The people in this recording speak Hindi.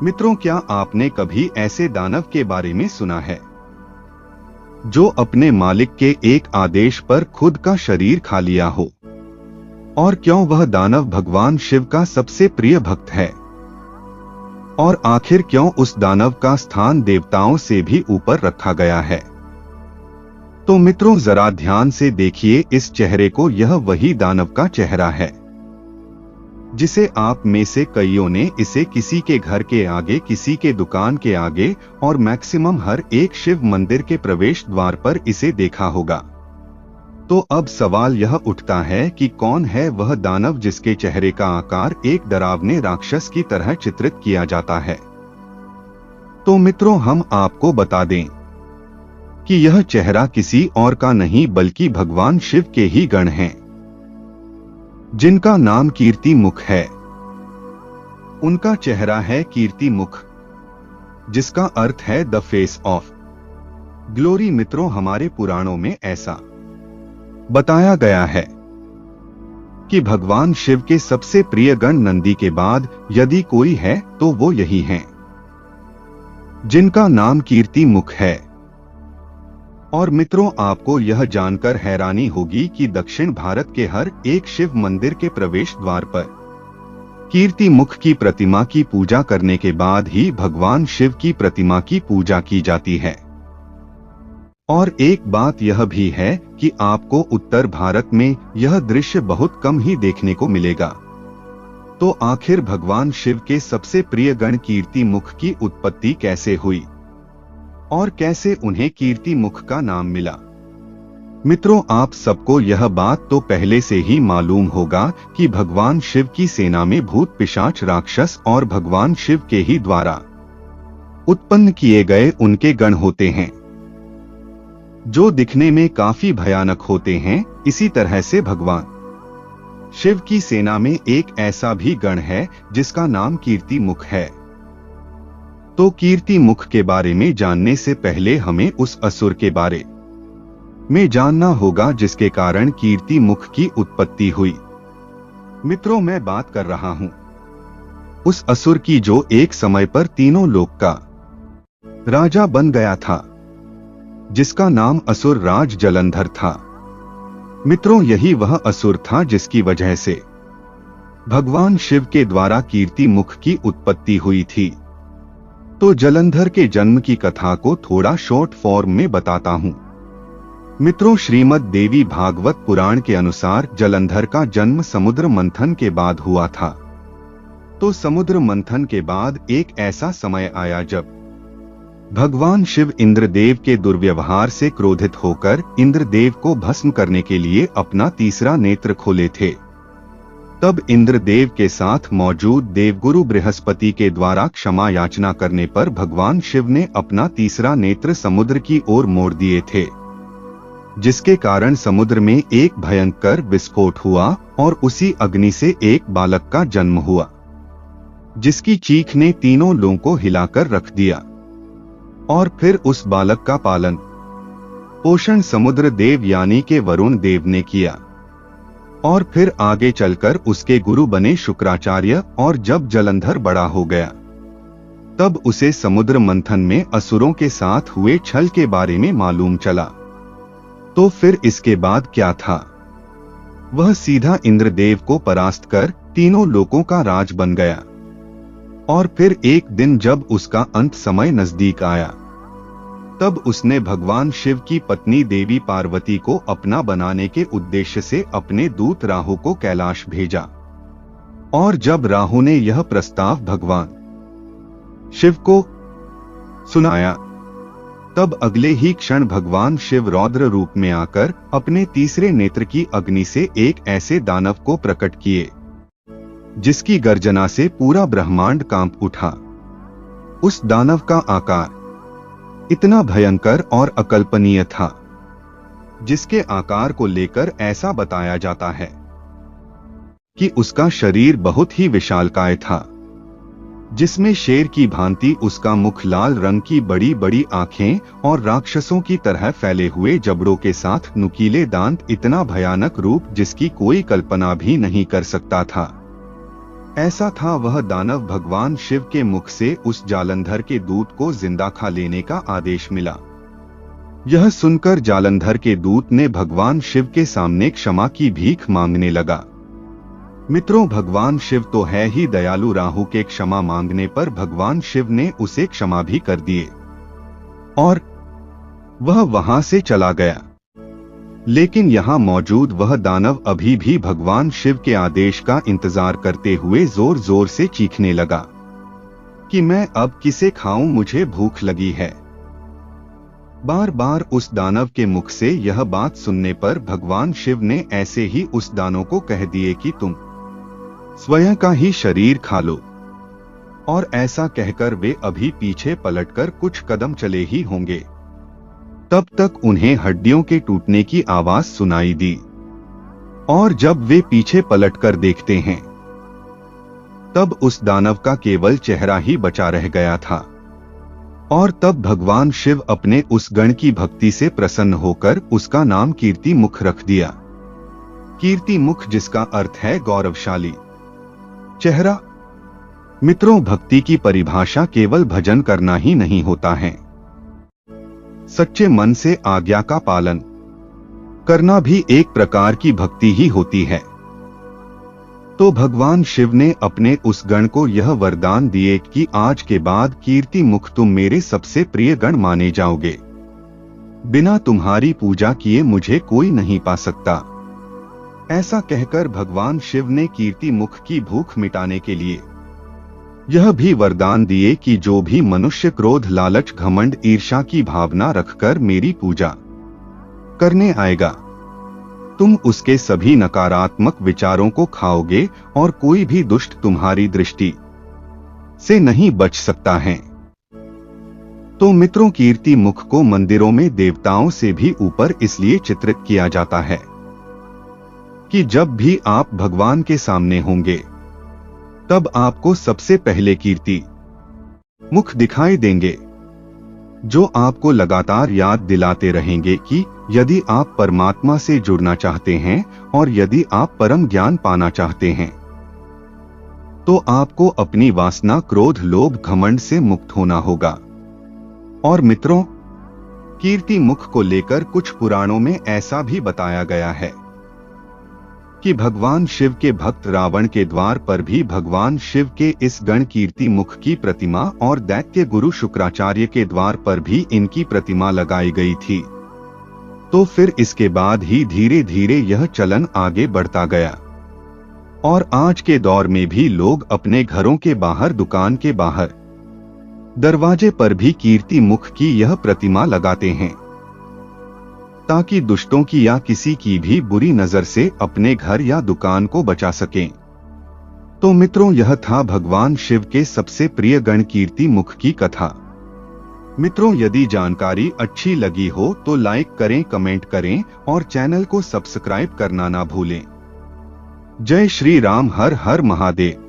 मित्रों, क्या आपने कभी ऐसे दानव के बारे में सुना है जो अपने मालिक के एक आदेश पर खुद का शरीर खा लिया हो? और क्यों वह दानव भगवान शिव का सबसे प्रिय भक्त है? और आखिर क्यों उस दानव का स्थान देवताओं से भी ऊपर रखा गया है? तो मित्रों, जरा ध्यान से देखिए इस चेहरे को। यह वही दानव का चेहरा है जिसे आप में से कईयों ने इसे किसी के घर के आगे, किसी के दुकान के आगे और मैक्सिमम हर एक शिव मंदिर के प्रवेश द्वार पर इसे देखा होगा। तो अब सवाल यह उठता है कि कौन है वह दानव जिसके चेहरे का आकार एक डरावने राक्षस की तरह चित्रित किया जाता है? तो मित्रों, हम आपको बता दें कि यह चेहरा किसी और का नहीं बल्कि भगवान शिव के ही गण हैं, जिनका नाम कीर्ति मुख है। उनका चेहरा है कीर्ति मुख, जिसका अर्थ है द फेस ऑफ ग्लोरी। मित्रों, हमारे पुराणों में ऐसा बताया गया है कि भगवान शिव के सबसे प्रिय गण नंदी के बाद यदि कोई है तो वो यही हैं, जिनका नाम कीर्ति मुख है। और मित्रों, आपको यह जानकर हैरानी होगी कि दक्षिण भारत के हर एक शिव मंदिर के प्रवेश द्वार पर कीर्ति मुख की प्रतिमा की पूजा करने के बाद ही भगवान शिव की प्रतिमा की पूजा की जाती है। और एक बात यह भी है कि आपको उत्तर भारत में यह दृश्य बहुत कम ही देखने को मिलेगा। तो आखिर भगवान शिव के सबसे प्रिय गण कीर्ति मुख की उत्पत्ति कैसे हुई और कैसे उन्हें कीर्ति मुख का नाम मिला? मित्रों, आप सबको यह बात तो पहले से ही मालूम होगा कि भगवान शिव की सेना में भूत, पिशाच, राक्षस और भगवान शिव के ही द्वारा उत्पन्न किए गए उनके गण होते हैं, जो दिखने में काफी भयानक होते हैं। इसी तरह से भगवान शिव की सेना में एक ऐसा भी गण है जिसका नाम कीर्ति मुख है। तो कीर्ति मुख के बारे में जानने से पहले हमें उस असुर के बारे में जानना होगा जिसके कारण कीर्ति मुख की उत्पत्ति हुई। मित्रों, मैं बात कर रहा हूं उस असुर की जो एक समय पर तीनों लोक का राजा बन गया था, जिसका नाम असुर राज जलंधर था। मित्रों, यही वह असुर था जिसकी वजह से भगवान शिव के द्वारा कीर्ति मुख की उत्पत्ति हुई थी। तो जलंधर के जन्म की कथा को थोड़ा शॉर्ट फॉर्म में बताता हूं। मित्रों, श्रीमद् देवी भागवत पुराण के अनुसार जलंधर का जन्म समुद्र मंथन के बाद हुआ था। तो समुद्र मंथन के बाद एक ऐसा समय आया जब भगवान शिव इंद्रदेव के दुर्व्यवहार से क्रोधित होकर इंद्रदेव को भस्म करने के लिए अपना तीसरा नेत्र खोले थे। तब इंद्रदेव के साथ मौजूद देवगुरु बृहस्पति के द्वारा क्षमा याचना करने पर भगवान शिव ने अपना तीसरा नेत्र समुद्र की ओर मोड़ दिए थे, जिसके कारण समुद्र में एक भयंकर विस्फोट हुआ और उसी अग्नि से एक बालक का जन्म हुआ, जिसकी चीख ने तीनों लोगों को हिलाकर रख दिया। और फिर उस बालक का पालन पोषण समुद्र देव यानी के वरुण देव ने किया। और फिर आगे चलकर उसके गुरु बने शुक्राचार्य। और जब जलंधर बड़ा हो गया तब उसे समुद्र मंथन में असुरों के साथ हुए छल के बारे में मालूम चला। तो फिर इसके बाद क्या था? वह सीधा इंद्रदेव को परास्त कर तीनों लोकों का राज बन गया। और फिर एक दिन जब उसका अंत समय नजदीक आया, तब उसने भगवान शिव की पत्नी देवी पार्वती को अपना बनाने के उद्देश्य से अपने दूत राहु को कैलाश भेजा। और जब राहु ने यह प्रस्ताव भगवान शिव को सुनाया, तब अगले ही क्षण भगवान शिव रौद्र रूप में आकर अपने तीसरे नेत्र की अग्नि से एक ऐसे दानव को प्रकट किए, जिसकी गर्जना से पूरा ब्रह्मांड कांप उठा। उस दानव का आकार इतना भयंकर और अकल्पनीय था, जिसके आकार को लेकर ऐसा बताया जाता है कि उसका शरीर बहुत ही विशालकाय था, जिसमें शेर की भांति उसका मुख, लाल रंग की बड़ी बड़ी आंखें और राक्षसों की तरह फैले हुए जबड़ों के साथ नुकीले दांत। इतना भयानक रूप जिसकी कोई कल्पना भी नहीं कर सकता था। ऐसा था वह दानव भगवान शिव के मुख से उस जालंधर के दूत को जिंदा खा लेने का आदेश मिला। यह सुनकर जालंधर के दूत ने भगवान शिव के सामने क्षमा की भीख मांगने लगा। मित्रों, भगवान शिव तो है ही दयालु। राहु के क्षमा मांगने पर भगवान शिव ने उसे क्षमा भी कर दिए और वह वहां से चला गया। लेकिन यहां मौजूद वह दानव अभी भी भगवान शिव के आदेश का इंतजार करते हुए जोर जोर से चीखने लगा कि मैं अब किसे खाऊं, मुझे भूख लगी है। बार बार उस दानव के मुख से यह बात सुनने पर भगवान शिव ने ऐसे ही उस दानव को कह दिए कि तुम स्वयं का ही शरीर खा लो। और ऐसा कहकर वे अभी पीछे पलटकर कुछ कदम चले ही होंगे, तब तक उन्हें हड्डियों के टूटने की आवाज सुनाई दी। और जब वे पीछे पलटकर देखते हैं तब उस दानव का केवल चेहरा ही बचा रह गया था। और तब भगवान शिव अपने उस गण की भक्ति से प्रसन्न होकर उसका नाम कीर्ति मुख रख दिया। कीर्ति मुख, जिसका अर्थ है गौरवशाली चेहरा। मित्रों, भक्ति की परिभाषा केवल भजन करना ही नहीं होता है, सच्चे मन से आज्ञा का पालन करना भी एक प्रकार की भक्ति ही होती है। तो भगवान शिव ने अपने उस गण को यह वरदान दिए कि आज के बाद कीर्ति मुख तुम मेरे सबसे प्रिय गण माने जाओगे। बिना तुम्हारी पूजा किए मुझे कोई नहीं पा सकता। ऐसा कहकर भगवान शिव ने कीर्ति मुख की भूख मिटाने के लिए यह भी वरदान दिए कि जो भी मनुष्य क्रोध, लालच, घमंड, ईर्ष्या की भावना रखकर मेरी पूजा करने आएगा, तुम उसके सभी नकारात्मक विचारों को खाओगे और कोई भी दुष्ट तुम्हारी दृष्टि से नहीं बच सकता है। तो मित्रों, कीर्ति मुख को मंदिरों में देवताओं से भी ऊपर इसलिए चित्रित किया जाता है कि जब भी आप भगवान के सामने होंगे तब आपको सबसे पहले कीर्ति मुख दिखाई देंगे, जो आपको लगातार याद दिलाते रहेंगे कि यदि आप परमात्मा से जुड़ना चाहते हैं और यदि आप परम ज्ञान पाना चाहते हैं तो आपको अपनी वासना, क्रोध, लोभ, घमंड से मुक्त होना होगा। और मित्रों, कीर्ति मुख को लेकर कुछ पुराणों में ऐसा भी बताया गया है कि भगवान शिव के भक्त रावण के द्वार पर भी भगवान शिव के इस गण कीर्ति मुख की प्रतिमा और दैत्य गुरु शुक्राचार्य के द्वार पर भी इनकी प्रतिमा लगाई गई थी। तो फिर इसके बाद ही धीरे धीरे यह चलन आगे बढ़ता गया और आज के दौर में भी लोग अपने घरों के बाहर, दुकान के बाहर, दरवाजे पर भी कीर्ति मुख की यह प्रतिमा लगाते हैं ताकि दुष्टों की या किसी की भी बुरी नजर से अपने घर या दुकान को बचा सकें। तो मित्रों, यह था भगवान शिव के सबसे प्रिय गण कीर्ति मुख की कथा। मित्रों, यदि जानकारी अच्छी लगी हो तो लाइक करें, कमेंट करें और चैनल को सब्सक्राइब करना ना भूलें। जय श्री राम, हर हर महादेव।